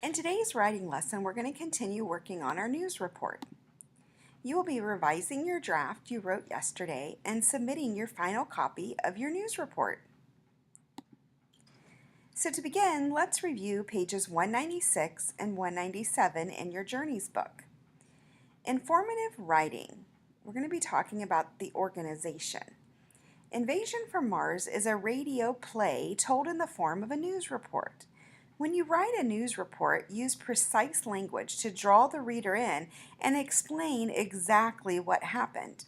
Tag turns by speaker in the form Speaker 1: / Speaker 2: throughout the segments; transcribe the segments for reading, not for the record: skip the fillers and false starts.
Speaker 1: In today's writing lesson, we're going to continue working on our news report. You will be revising your draft you wrote yesterday and submitting your final copy of your news report. So to begin, let's review pages 196 and 197 in your Journeys book. Informative writing. We're going to be talking about the organization. Invasion from Mars is a radio play told in the form of a news report. When you write a news report, use precise language to draw the reader in and explain exactly what happened.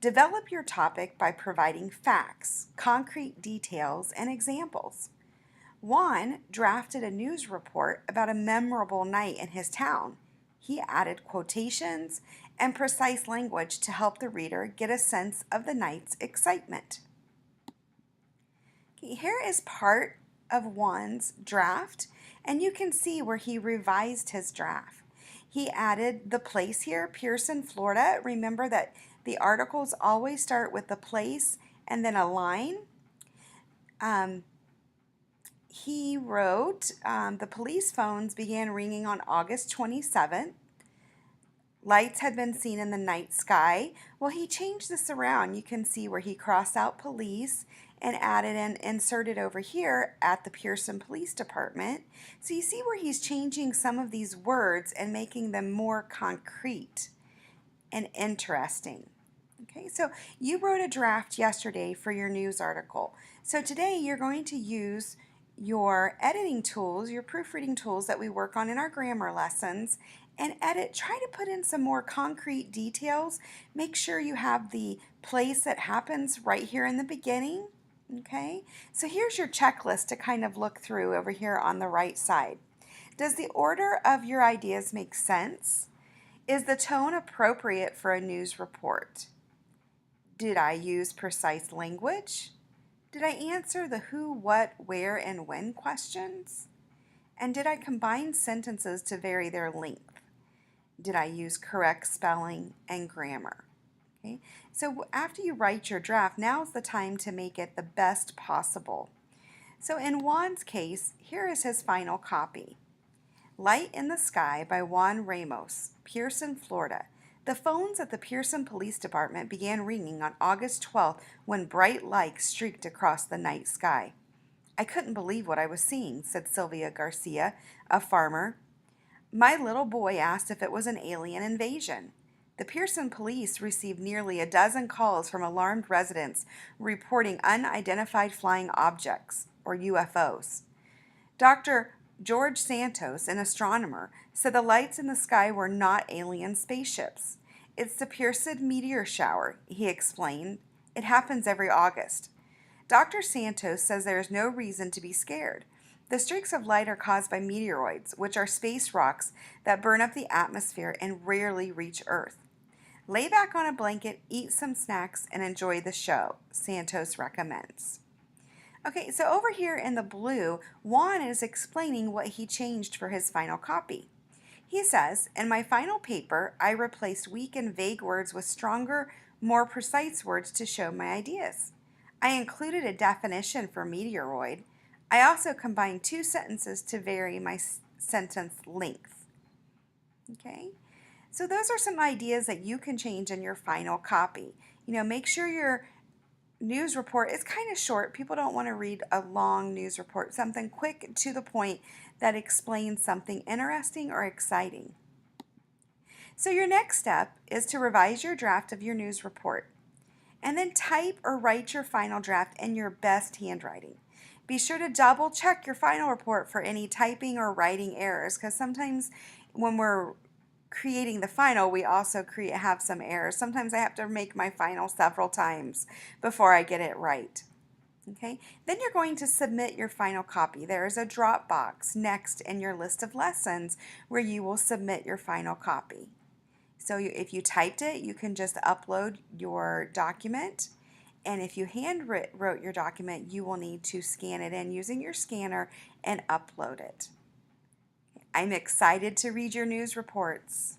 Speaker 1: Develop your topic by providing facts, concrete details, and examples. Juan drafted a news report about a memorable night in his town. He added quotations and precise language to help the reader get a sense of the night's excitement. Okay, here is part of Juan's draft, and you can see where he revised his draft. He added the place here, Pearson, Florida. Remember that the articles always start with the place and then a line. He wrote, the police phones began ringing on August 27th. Lights had been seen in the night sky. Well, he changed this around. You can see where he crossed out police and added and inserted over here at the Pearson Police Department. So you see where he's changing some of these words and making them more concrete and interesting. Okay, so you wrote a draft yesterday for your news article. So today you're going to use your editing tools, your proofreading tools that we work on in our grammar lessons, and try to put in some more concrete details. Make sure you have the place that happens right here in the beginning. Okay, so here's your checklist to kind of look through over here on the right side. Does the order of your ideas make sense? Is the tone appropriate for a news report? Did I use precise language? Did I answer the who, what, where, and when questions? And did I combine sentences to vary their length? Did I use correct spelling and grammar? Okay. So after you write your draft, now's the time to make it the best possible. So in Juan's case, here is his final copy. Light in the Sky by Juan Ramos, Pearson, Florida. The phones at the Pearson Police Department began ringing on August 12th when bright lights streaked across the night sky. I couldn't believe what I was seeing, said Sylvia Garcia, a farmer. My little boy asked if it was an alien invasion. The Pearson police received nearly a dozen calls from alarmed residents reporting unidentified flying objects, or UFOs. Dr. George Santos, an astronomer, said the lights in the sky were not alien spaceships. It's the Pearson meteor shower, he explained. It happens every August. Dr. Santos says there is no reason to be scared. The streaks of light are caused by meteoroids, which are space rocks that burn up the atmosphere and rarely reach Earth. Lay back on a blanket, eat some snacks, and enjoy the show, Santos recommends. Okay, so over here in the blue, Juan is explaining what he changed for his final copy. He says, in my final paper, I replaced weak and vague words with stronger, more precise words to show my ideas. I included a definition for meteoroid. I also combined two sentences to vary my sentence length. Okay, so those are some ideas that you can change in your final copy. Make sure your news report is kind of short. People don't want to read a long news report. Something quick to the point that explains something interesting or exciting. So your next step is to revise your draft of your news report and then type or write your final draft in your best handwriting. Be sure to double check your final report for any typing or writing errors, because sometimes when we're creating the final, we also have some errors. Sometimes I have to make my final several times before I get it right. Okay, then you're going to submit your final copy. There is a drop box next in your list of lessons where you will submit your final copy. So if you typed it, you can just upload your document. And if you wrote your document, you will need to scan it in using your scanner and upload it. I'm excited to read your news reports.